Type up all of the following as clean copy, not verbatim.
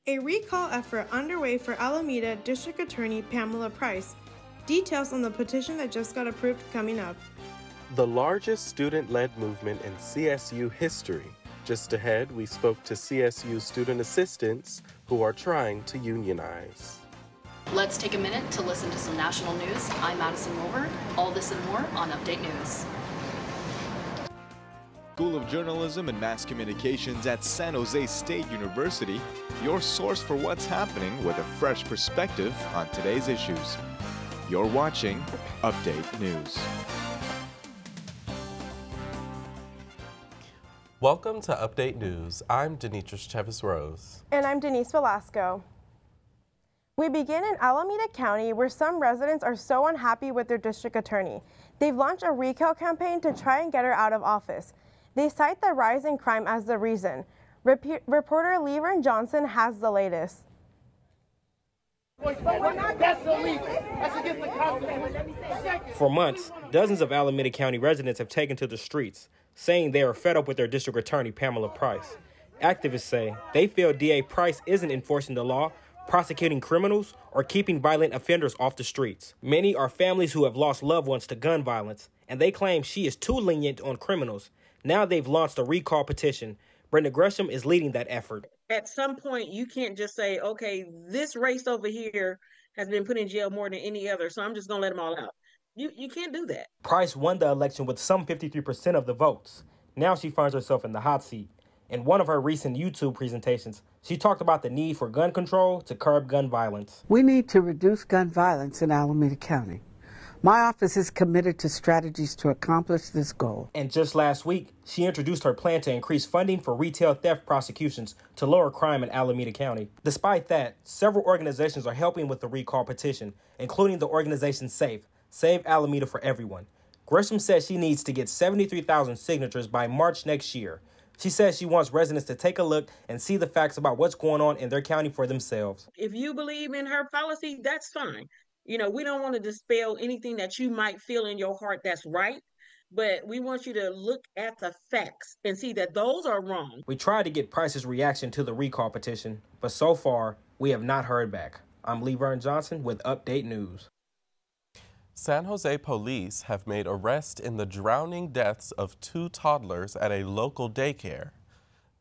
A recall effort underway for Alameda District Attorney Pamela Price. Details on the petition that just got approved coming up. The largest student-led movement in CSU history. Just ahead, we spoke to CSU student assistants who are trying to unionize. Let's take a minute to listen to some national news. I'm Madison Wilbur. All this and more on Update News. School of Journalism and Mass Communications at San Jose State University, your source for what's happening with a fresh perspective on today's issues. You're watching Update News. Welcome to Update News. I'm Denitris Chevis-Rose. And I'm Denise Velasco. We begin in Alameda County, where some residents are so unhappy with their district attorney. They've launched a recall campaign to try and get her out of office. They cite the rise in crime as the reason. Reporter Levern Johnson has the latest. For months, dozens of Alameda County residents have taken to the streets, saying they are fed up with their district attorney, Pamela Price. Activists say they feel DA Price isn't enforcing the law, prosecuting criminals, or keeping violent offenders off the streets. Many are families who have lost loved ones to gun violence, and they claim she is too lenient on criminals. Now they've launched a recall petition. Brenda Gresham is leading that effort. At some point, you can't just say, okay, this race over here has been put in jail more than any other, so I'm just going to let them all out. You can't do that. Price won the election with some 53% of the votes. Now she finds herself in the hot seat. In one of her recent YouTube presentations, she talked about the need for gun control to curb gun violence. We need to reduce gun violence in Alameda County. My office is committed to strategies to accomplish this goal. And just last week, she introduced her plan to increase funding for retail theft prosecutions to lower crime in Alameda County. Despite that, several organizations are helping with the recall petition, including the organization SAFE, Save Alameda for Everyone. Gresham says she needs to get 73,000 signatures by March next year. She says she wants residents to take a look and see the facts about what's going on in their county for themselves. If you believe in her policy, that's fine. You know, we don't want to dispel anything that you might feel in your heart that's right, but we want you to look at the facts and see that those are wrong. We tried to get Price's reaction to the recall petition, but so far, we have not heard back. I'm Levern Johnson with Update News. San Jose police have made arrests in the drowning deaths of 2 toddlers at a local daycare.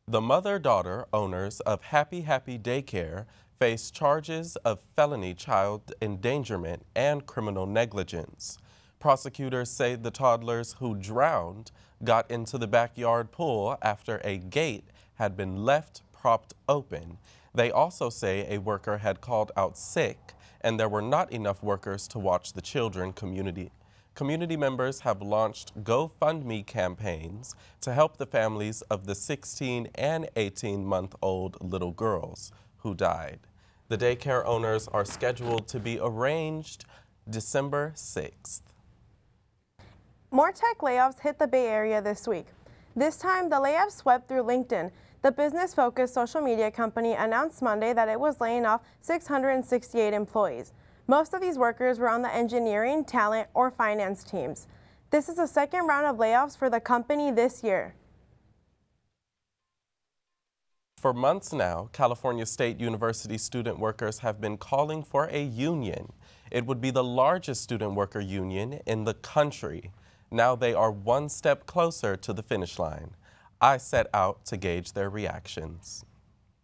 The mother-daughter owners of Happy Happy Daycare face charges of felony child endangerment and criminal negligence. Prosecutors say the toddlers who drowned got into the backyard pool after a gate had been left propped open. They also say a worker had called out sick and there were not enough workers to watch the children. Community members have launched GoFundMe campaigns to help the families of the 16 and 18-month-old little girls who died. The daycare owners are scheduled to be arraigned December 6th. More tech layoffs hit the Bay Area this week. This time, the layoffs swept through LinkedIn. The business-focused social media company announced Monday that it was laying off 668 employees. Most of these workers were on the engineering, talent, or finance teams. This is the second round of layoffs for the company this year. For months now, California State University student workers have been calling for a union. It would be the largest student worker union in the country. Now they are one step closer to the finish line. I set out to gauge their reactions.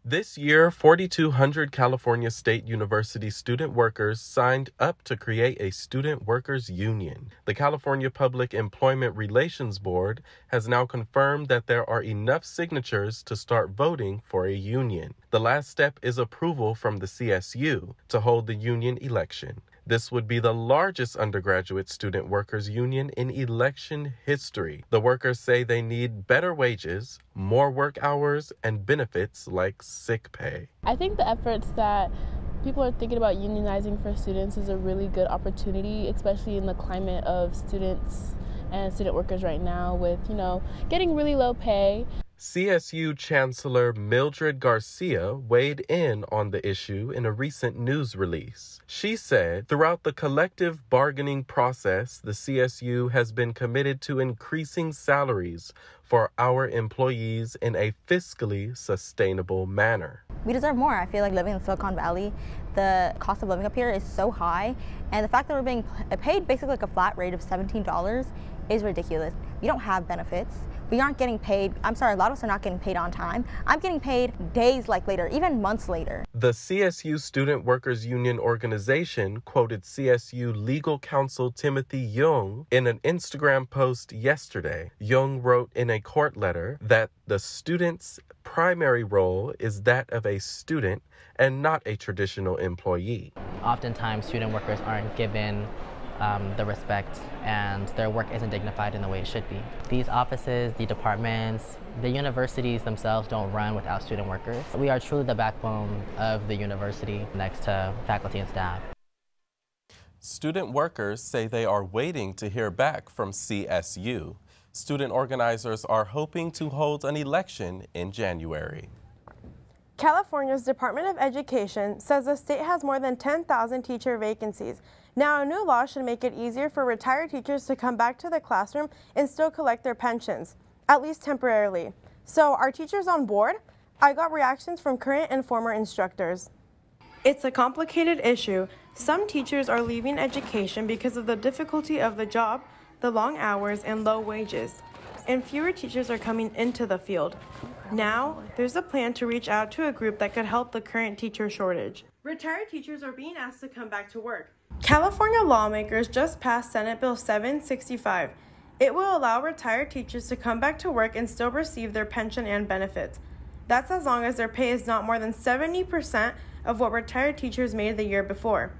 This year, 4,200 California State University student workers signed up to create a student workers union. The California Public Employment Relations Board has now confirmed that there are enough signatures to start voting for a union. The last step is approval from the CSU to hold the union election. This would be the largest undergraduate student workers union in election history. The workers say they need better wages, more work hours, and benefits like sick pay. I think the efforts that people are thinking about unionizing for students is a really good opportunity, especially in the climate of students and student workers right now with, getting really low pay. CSU Chancellor Mildred Garcia weighed in on the issue in a recent news release. She said, throughout the collective bargaining process, the CSU has been committed to increasing salaries for our employees in a fiscally sustainable manner. We deserve more. I feel like living in Silicon Valley, the cost of living up here is so high, and the fact that we're being paid basically like a flat rate of $17 is ridiculous. We don't have benefits. We aren't getting paid. I'm sorry, a lot of us are not getting paid on time. I'm getting paid days later, even months later. The CSU Student Workers Union organization quoted CSU legal counsel Timothy Young in an Instagram post yesterday. Young wrote in a court letter that the student's primary role is that of a student and not a traditional employee. Oftentimes, student workers aren't given the respect, and their work isn't dignified in the way it should be. These offices, the departments, the universities themselves don't run without student workers. We are truly the backbone of the university next to faculty and staff. Student workers say they are waiting to hear back from CSU. Student organizers are hoping to hold an election in January. California's Department of Education says the state has more than 10,000 teacher vacancies. Now, a new law should make it easier for retired teachers to come back to the classroom and still collect their pensions, at least temporarily. So, are teachers on board? I got reactions from current and former instructors. It's a complicated issue. Some teachers are leaving education because of the difficulty of the job, the long hours, and low wages. And fewer teachers are coming into the field. Now, there's a plan to reach out to a group that could help the current teacher shortage. Retired teachers are being asked to come back to work. California lawmakers just passed Senate Bill 765. It will allow retired teachers to come back to work and still receive their pension and benefits. That's as long as their pay is not more than 70% of what retired teachers made the year before.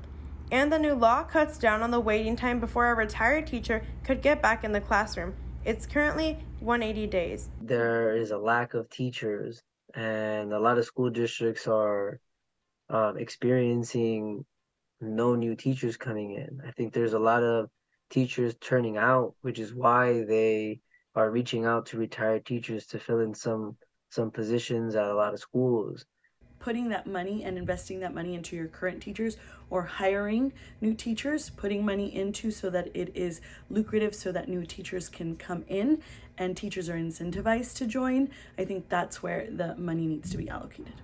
And the new law cuts down on the waiting time before a retired teacher could get back in the classroom. It's currently 180 days. There is a lack of teachers, and a lot of school districts are experiencing no new teachers coming in. I think there's a lot of teachers turning out, which is why they are reaching out to retired teachers to fill in some positions at a lot of schools. Putting that money and investing that money into your current teachers, or hiring new teachers, putting money into so that it is lucrative so that new teachers can come in and teachers are incentivized to join. I think that's where the money needs to be allocated.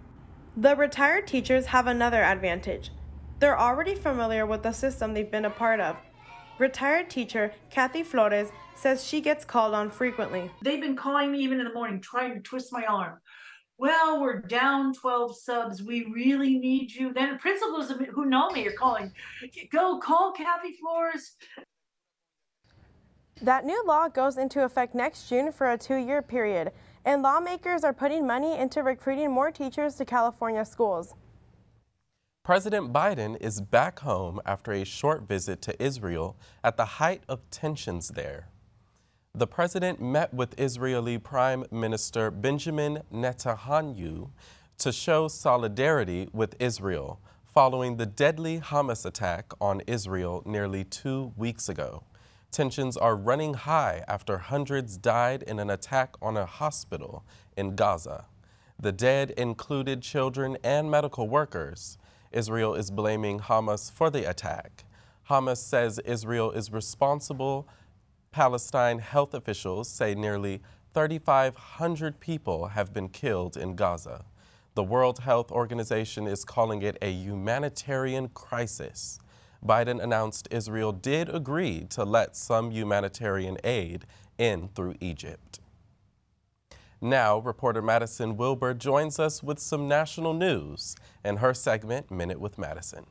The retired teachers have another advantage. They're already familiar with the system they've been a part of. Retired teacher Kathy Flores says she gets called on frequently. They've been calling me even in the morning, trying to twist my arm. Well, we're down 12 subs. We really need you. Then principals who know me are calling. Go call Kathy Flores. That new law goes into effect next June for a 2-year period, and lawmakers are putting money into recruiting more teachers to California schools. President Biden is back home after a short visit to Israel at the height of tensions there. The president met with Israeli Prime Minister Benjamin Netanyahu to show solidarity with Israel following the deadly Hamas attack on Israel nearly 2 weeks ago. Tensions are running high after hundreds died in an attack on a hospital in Gaza. The dead included children and medical workers. Israel is blaming Hamas for the attack. Hamas says Israel is responsible. Palestine health officials say nearly 3,500 people have been killed in Gaza. The World Health Organization is calling it a humanitarian crisis. Biden announced Israel did agree to let some humanitarian aid in through Egypt. Now, reporter Madison Wilbur joins us with some national news in her segment, Minute with Madison.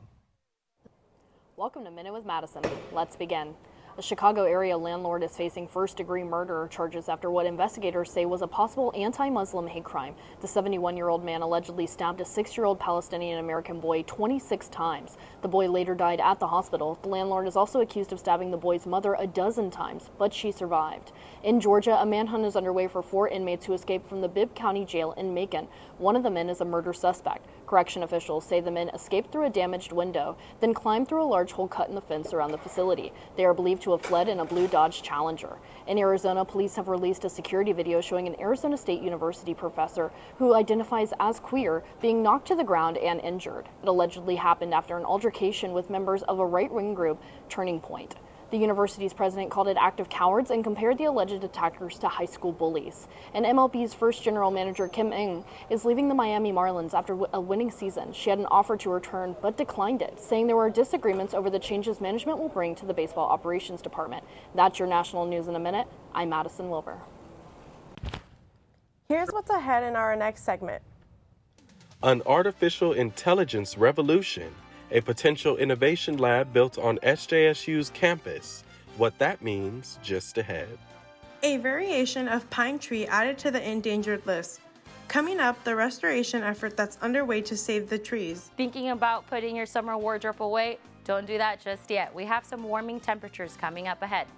Welcome to Minute with Madison. Let's begin. A Chicago area landlord is facing first-degree murder charges after what investigators say was a possible anti-Muslim hate crime. The 71-year-old man allegedly stabbed a 6-year-old Palestinian-American boy 26 times. The boy later died at the hospital. The landlord is also accused of stabbing the boy's mother a dozen times, but she survived. In Georgia, a manhunt is underway for 4 inmates who escaped from the Bibb County Jail in Macon. One of the men is a murder suspect. Correction officials say the men escaped through a damaged window, then climbed through a large hole cut in the fence around the facility. They are believed to have fled in a blue Dodge Challenger. In Arizona, police have released a security video showing an Arizona State University professor who identifies as queer being knocked to the ground and injured. It allegedly happened after an altercation with members of a right-wing group, Turning Point. The university's president called it act of cowards and compared the alleged attackers to high school bullies. And MLB's first general manager, Kim Ng, is leaving the Miami Marlins after a winning season. She had an offer to return, but declined it, saying there were disagreements over the changes management will bring to the baseball operations department. That's your national news in a minute. I'm Madison Wilbur. Here's what's ahead in our next segment. An artificial intelligence revolution. A potential innovation lab built on SJSU's campus. What that means just ahead. A variation of pine tree added to the endangered list. Coming up, the restoration effort that's underway to save the trees. Thinking about putting your summer wardrobe away? Don't do that just yet. We have some warming temperatures coming up ahead.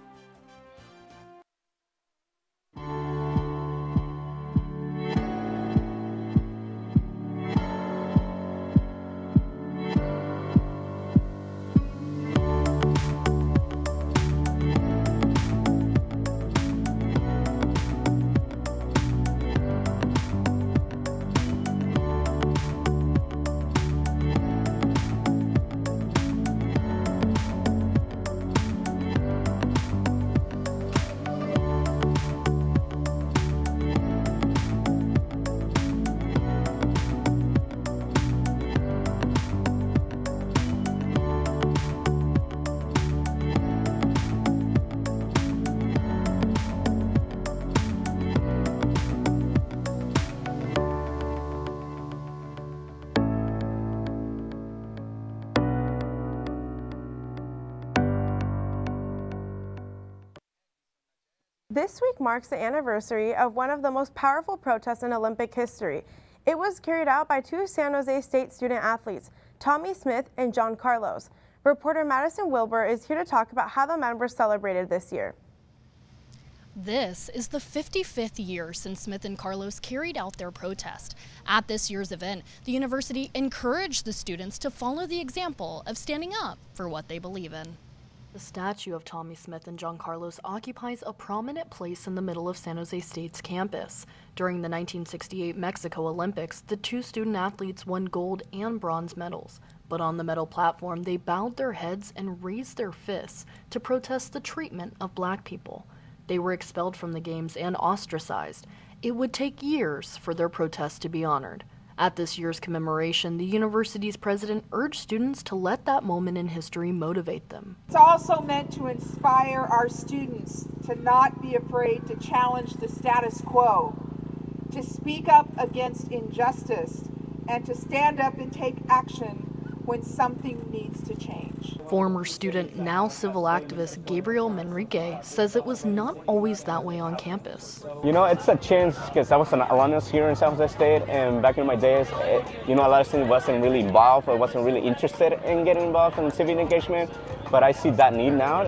This week marks the anniversary of one of the most powerful protests in Olympic history. It was carried out by two San Jose State student athletes, Tommie Smith and John Carlos. Reporter Madison Wilbur is here to talk about how the men were celebrated this year. This is the 55th year since Smith and Carlos carried out their protest. At this year's event, the university encouraged the students to follow the example of standing up for what they believe in. The statue of Tommie Smith and John Carlos occupies a prominent place in the middle of San Jose State's campus. During the 1968 Mexico Olympics, the two student athletes won gold and bronze medals. But on the medal platform, they bowed their heads and raised their fists to protest the treatment of black people. They were expelled from the games and ostracized. It would take years for their protest to be honored. At this year's commemoration, the university's president urged students to let that moment in history motivate them. It's also meant to inspire our students to not be afraid to challenge the status quo, to speak up against injustice, and to stand up and take action when something needs to change. Former student, now civil activist Gabriel Manrique says it was not always that way on campus. You know, it's a change because I was an alumnus here in San Jose State, and back in my days, a lot of students wasn't really involved or wasn't really interested in getting involved in civic engagement, but I see that need now.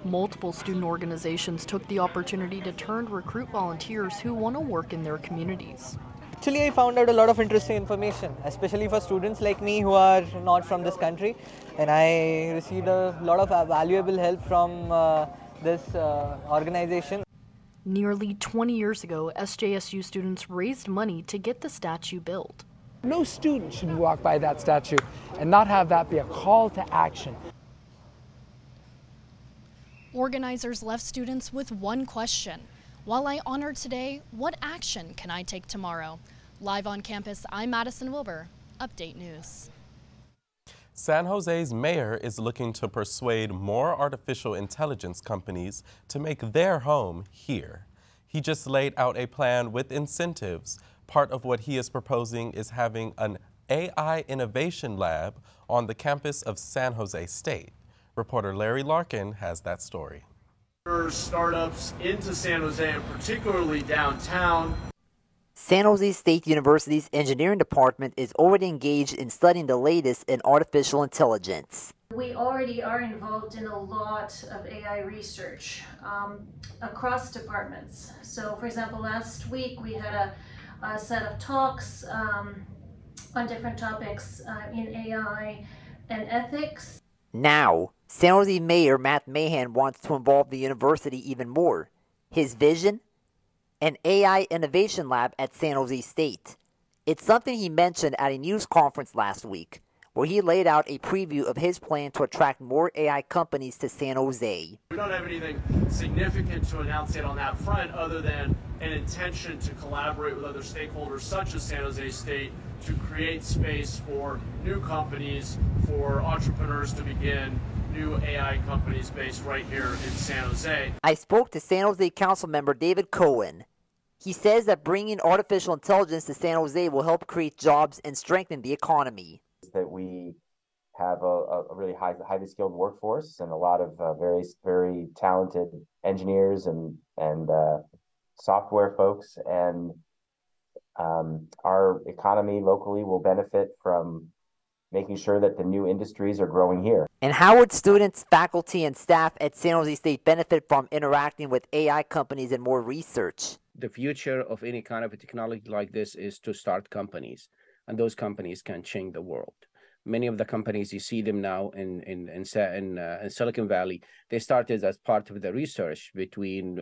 Multiple student organizations took the opportunity to turn to recruit volunteers who want to work in their communities. Actually, I found out a lot of interesting information, especially for students like me who are not from this country, and I received a lot of valuable help from this organization. Nearly 20 years ago, SJSU students raised money to get the statue built. No student should walk by that statue and not have that be a call to action. Organizers left students with one question. While I honor today, what action can I take tomorrow? Live on campus, I'm Madison Wilbur, Update News. San Jose's mayor is looking to persuade more artificial intelligence companies to make their home here. He just laid out a plan with incentives. Part of what he is proposing is having an AI innovation lab on the campus of San Jose State. Reporter Larry Larkin has that story. Startups into San Jose and particularly downtown. San Jose State University's engineering department is already engaged in studying the latest in artificial intelligence. We already are involved in a lot of AI research across departments. So for example, last week we had a set of talks on different topics in AI and ethics. Now, San Jose Mayor Matt Mahan wants to involve the university even more. His vision? An AI innovation lab at San Jose State. It's something he mentioned at a news conference last week, where he laid out a preview of his plan to attract more AI companies to San Jose. We don't have anything significant to announce yet on that front other than an intention to collaborate with other stakeholders such as San Jose State to create space for new companies, for entrepreneurs to begin new AI companies based right here in San Jose. I spoke to San Jose Council member David Cohen. He says that bringing artificial intelligence to San Jose will help create jobs and strengthen the economy. That we have a really highly skilled workforce and a lot of very talented engineers and software folks, and our economy locally will benefit from making sure that the new industries are growing here. And how would students, faculty, and staff at San Jose State benefit from interacting with AI companies and more research? The future of any kind of a technology like this is to start companies, and those companies can change the world. Many of the companies, you see them now in Silicon Valley, they started as part of the research between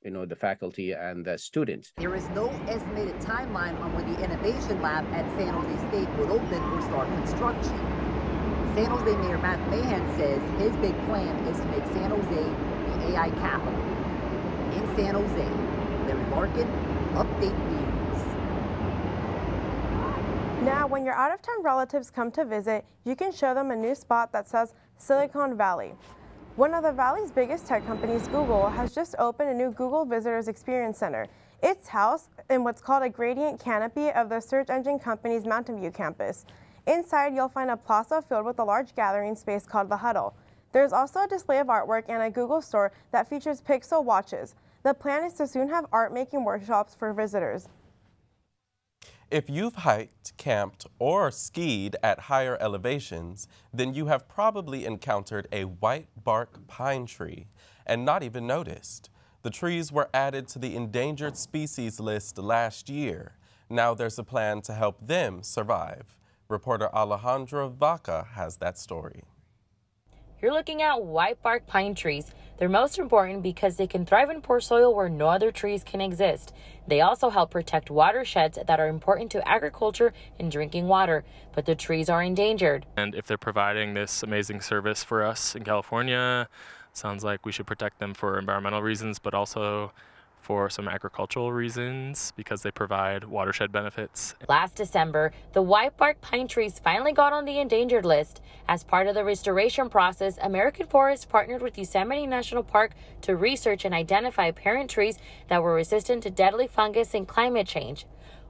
the faculty and the students. There is no estimated timeline on when the Innovation Lab at San Jose State would open or start construction. San Jose Mayor Matt Mahan says his big plan is to make San Jose the AI capital. In San Jose, Larry Larkin, Update News. Now, when your out-of-town relatives come to visit, you can show them a new spot that says Silicon Valley. One of the Valley's biggest tech companies, Google, has just opened a new Google Visitors Experience Center. It's housed in what's called a gradient canopy of the search engine company's Mountain View campus. Inside, you'll find a plaza filled with a large gathering space called the Huddle. There's also a display of artwork and a Google store that features Pixel watches. The plan is to soon have art-making workshops for visitors. If you've hiked, camped, or skied at higher elevations, then you have probably encountered a white bark pine tree and not even noticed. The trees were added to the endangered species list last year. Now there's a plan to help them survive. Reporter Alejandra Vaca has that story. You're looking at white bark pine trees. They're most important because they can thrive in poor soil where no other trees can exist. They also help protect watersheds that are important to agriculture and drinking water, but the trees are endangered. And if they're providing this amazing service for us in California, sounds like we should protect them for environmental reasons, but also for some agricultural reasons because they provide watershed benefits. Last December, the white bark pine trees finally got on the endangered list. As part of the restoration process, American Forests partnered with Yosemite National Park to research and identify parent trees that were resistant to deadly fungus and climate change.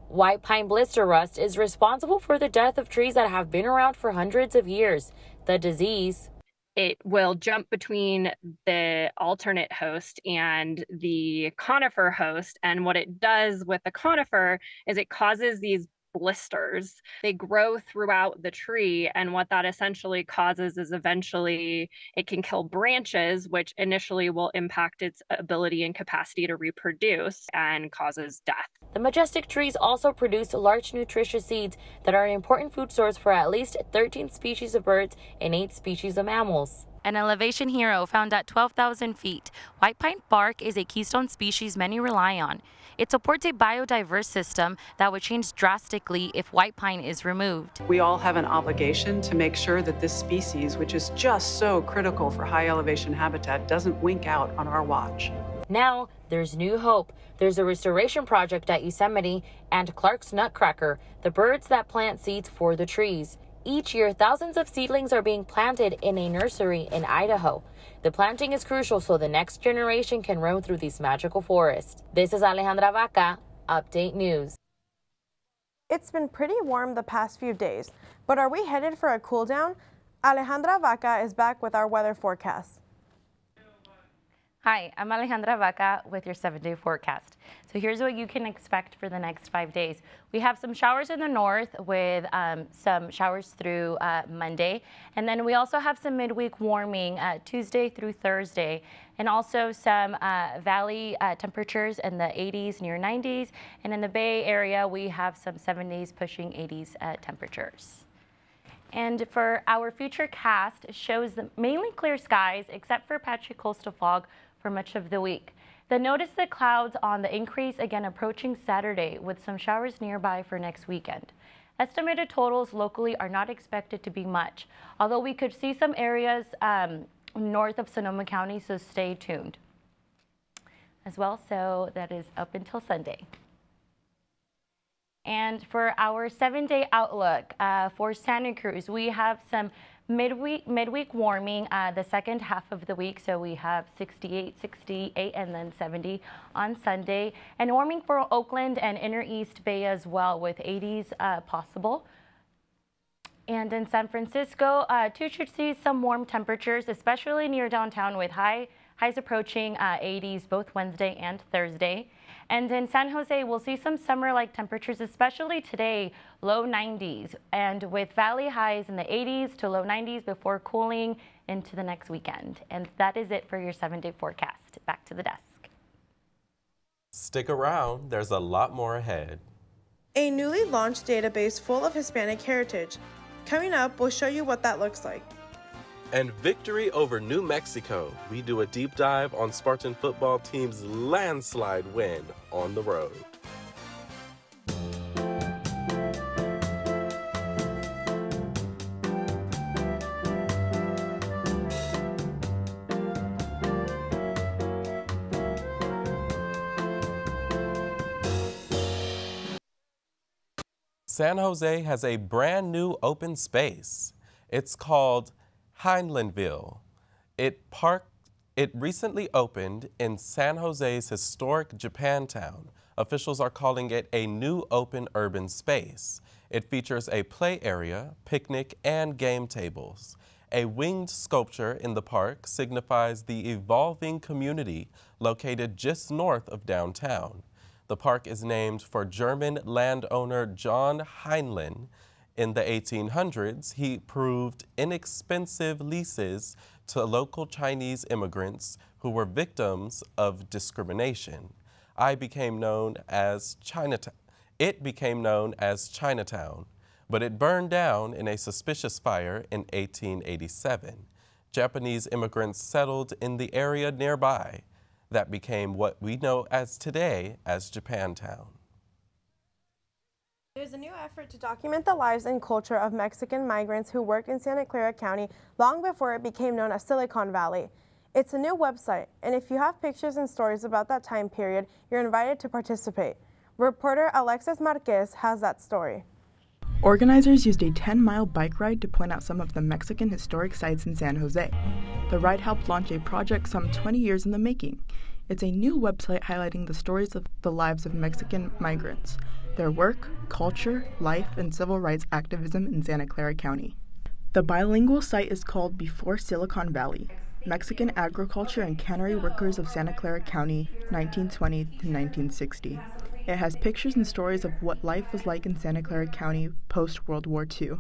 White pine blister rust is responsible for the death of trees that have been around for hundreds of years. The disease, it will jump between the alternate host and the conifer host. And what it does with the conifer is it causes these blisters. They grow throughout the tree, and what that essentially causes is eventually it can kill branches, which initially will impact its ability and capacity to reproduce and causes death. The majestic trees also produce large nutritious seeds that are an important food source for at least 13 species of birds and 8 species of mammals. An elevation hero found at 12,000 feet, white pine bark is a keystone species many rely on. It supports a biodiverse system that would change drastically if white pine is removed. We all have an obligation to make sure that this species, which is just so critical for high elevation habitat, doesn't wink out on our watch. Now, there's new hope. There's a restoration project at Yosemite and Clark's Nutcracker, the birds that plant seeds for the trees. Each year, thousands of seedlings are being planted in a nursery in Idaho. The planting is crucial so the next generation can roam through these magical forests. This is Alejandra Vaca, Update News. It's been pretty warm the past few days, but are we headed for a cool down? Alejandra Vaca is back with our weather forecast. Hi, I'm Alejandra Vaca with your 7-day forecast. So here's what you can expect for the next 5 days. We have some showers in the north with some showers through Monday. And then we also have some midweek warming Tuesday through Thursday. And also some valley temperatures in the 80s, near 90s. And in the Bay Area, we have some 70s pushing 80s temperatures. And for our future cast, it shows mainly clear skies except for patchy coastal fog for much of the week. Then notice the clouds on the increase again approaching Saturday with some showers nearby for next weekend. Estimated totals locally are not expected to be much, although we could see some areas north of Sonoma County, so stay tuned. As well, so that is up until Sunday. And for our 7-day outlook for Santa Cruz, we have some midweek warming the second half of the week. So we have 68, 68, and then 70 on Sunday. And warming for Oakland and Inner East Bay as well with 80s possible. And in San Francisco, too should see some warm temperatures, especially near downtown with highs approaching 80s both Wednesday and Thursday. And in San Jose, we'll see some summer-like temperatures, especially today, low 90s, and with valley highs in the 80s to low 90s before cooling into the next weekend. And that is it for your 7-day forecast. Back to the desk. Stick around, there's a lot more ahead. A newly launched database full of Hispanic heritage. Coming up, we'll show you what that looks like. And victory over New Mexico. We do a deep dive on Spartan football team's landslide win on the road. San Jose has a brand new open space. It's called Heinleinville. It recently opened in San Jose's historic Japantown. Officials are calling it a new open urban space. It features a play area, picnic, and game tables. A winged sculpture in the park signifies the evolving community located just north of downtown. The park is named for German landowner John Heinlein. In the 1800s, he proved inexpensive leases to local Chinese immigrants who were victims of discrimination. It became known as Chinatown, but it burned down in a suspicious fire in 1887. Japanese immigrants settled in the area nearby. That became what we know as today as Japantown. There's a new effort to document the lives and culture of Mexican migrants who worked in Santa Clara County long before it became known as Silicon Valley. It's a new website, and if you have pictures and stories about that time period, you're invited to participate. Reporter Alexis Marquez has that story. Organizers used a 10-mile bike ride to point out some of the Mexican historic sites in San Jose. The ride helped launch a project some 20 years in the making. It's a new website highlighting the stories of the lives of Mexican migrants, their work, culture, life, and civil rights activism in Santa Clara County. The bilingual site is called Before Silicon Valley, Mexican Agriculture and Cannery Workers of Santa Clara County, 1920 to 1960. It has pictures and stories of what life was like in Santa Clara County post-World War II.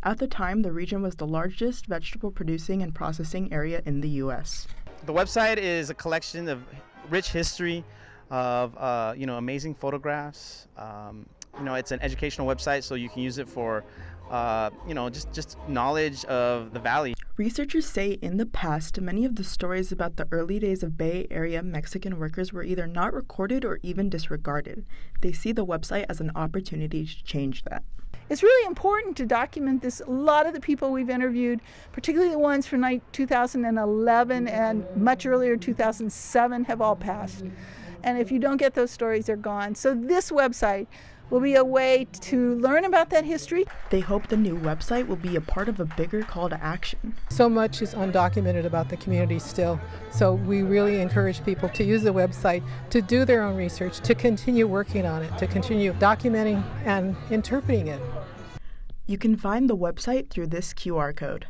At the time, the region was the largest vegetable producing and processing area in the U.S. The website is a collection of rich history of amazing photographs. It's an educational website, so you can use it for just knowledge of the valley. Researchers say in the past, many of the stories about the early days of Bay Area Mexican workers were either not recorded or even disregarded. They see the website as an opportunity to change that. It's really important to document this. A lot of the people we've interviewed, particularly the ones from 2011 and much earlier 2007, have all passed. And if you don't get those stories, they're gone. So this website will be a way to learn about that history. They hope the new website will be a part of a bigger call to action. So much is undocumented about the community still. So we really encourage people to use the website, to do their own research, to continue working on it, to continue documenting and interpreting it. You can find the website through this QR code.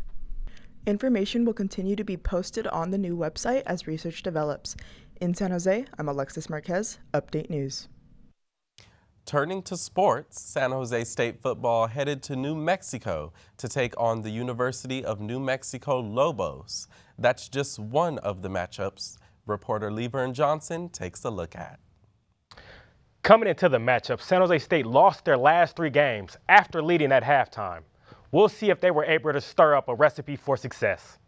Information will continue to be posted on the new website as research develops. In San Jose, I'm Alexis Marquez, Update News. Turning to sports, San Jose State football headed to New Mexico to take on the University of New Mexico Lobos. That's just one of the matchups reporter Levern Johnson takes a look at. Coming into the matchup, San Jose State lost their last 3 games after leading at halftime. We'll see if they were able to stir up a recipe for success.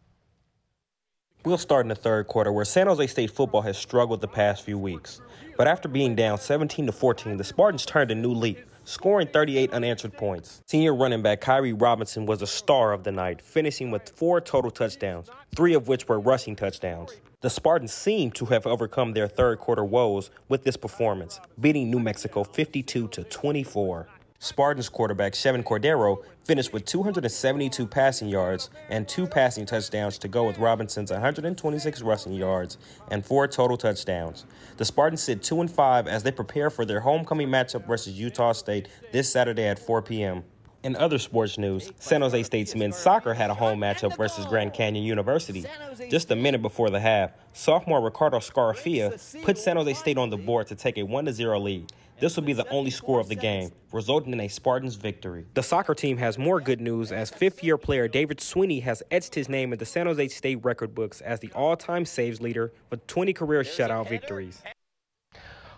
We'll start in the third quarter, where San Jose State football has struggled the past few weeks. But after being down 17-14, the Spartans turned a new leaf, scoring 38 unanswered points. Senior running back Kyrie Robinson was the star of the night, finishing with 4 total touchdowns, 3 of which were rushing touchdowns. The Spartans seem to have overcome their third quarter woes with this performance, beating New Mexico 52-24. Spartans quarterback Chevin Cordero finished with 272 passing yards and 2 passing touchdowns to go with Robinson's 126 rushing yards and 4 total touchdowns. The Spartans sit 2-5 as they prepare for their homecoming matchup versus Utah State this Saturday at 4 p.m. In other sports news, San Jose State's men's soccer had a home matchup versus Grand Canyon University. Just a minute before the half, sophomore Ricardo Scarafia put San Jose State on the board to take a 1-0 lead. This will be the only score of the game, resulting in a Spartans victory. The soccer team has more good news as 5th-year player David Sweeney has etched his name in the San Jose State record books as the all-time saves leader with 20 career shutout victories.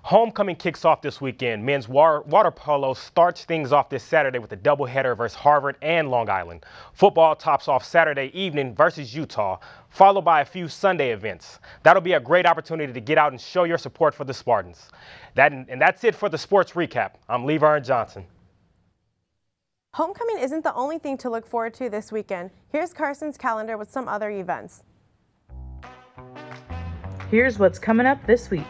Homecoming kicks off this weekend. Men's water polo starts things off this Saturday with a doubleheader versus Harvard and Long Island. Football tops off Saturday evening versus Utah, followed by a few Sunday events. That'll be a great opportunity to get out and show your support for the Spartans. That's it for the sports recap. I'm Levern Johnson. Homecoming isn't the only thing to look forward to this weekend. Here's Carson's calendar with some other events. Here's what's coming up this week.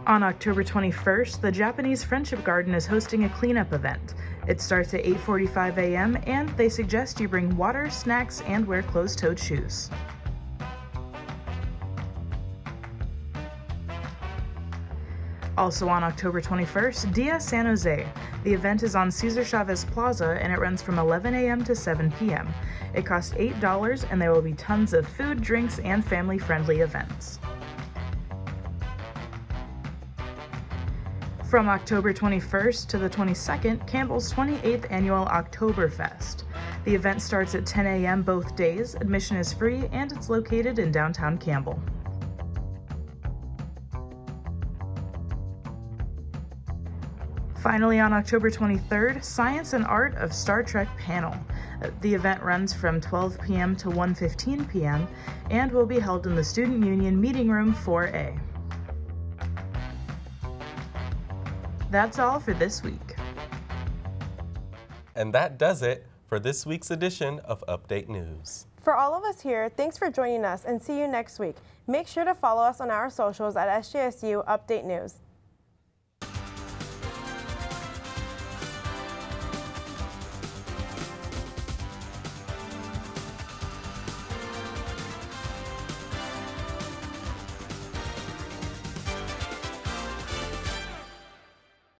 On October 21st, the Japanese Friendship Garden is hosting a cleanup event. It starts at 8:45 a.m. and they suggest you bring water, snacks, and wear closed-toed shoes. Also on October 21st, Dia San Jose. The event is on Cesar Chavez Plaza and it runs from 11 a.m. to 7 p.m. It costs $8 and there will be tons of food, drinks, and family-friendly events. From October 21st to the 22nd, Campbell's 28th Annual Oktoberfest. The event starts at 10 a.m. both days, admission is free, and it's located in downtown Campbell. Finally, on October 23rd, Science and Art of Star Trek Panel. The event runs from 12 p.m. to 1:15 p.m. and will be held in the Student Union Meeting Room 4A. That's all for this week. And that does it for this week's edition of Update News. For all of us here, thanks for joining us and see you next week. Make sure to follow us on our socials at SJSU Update News.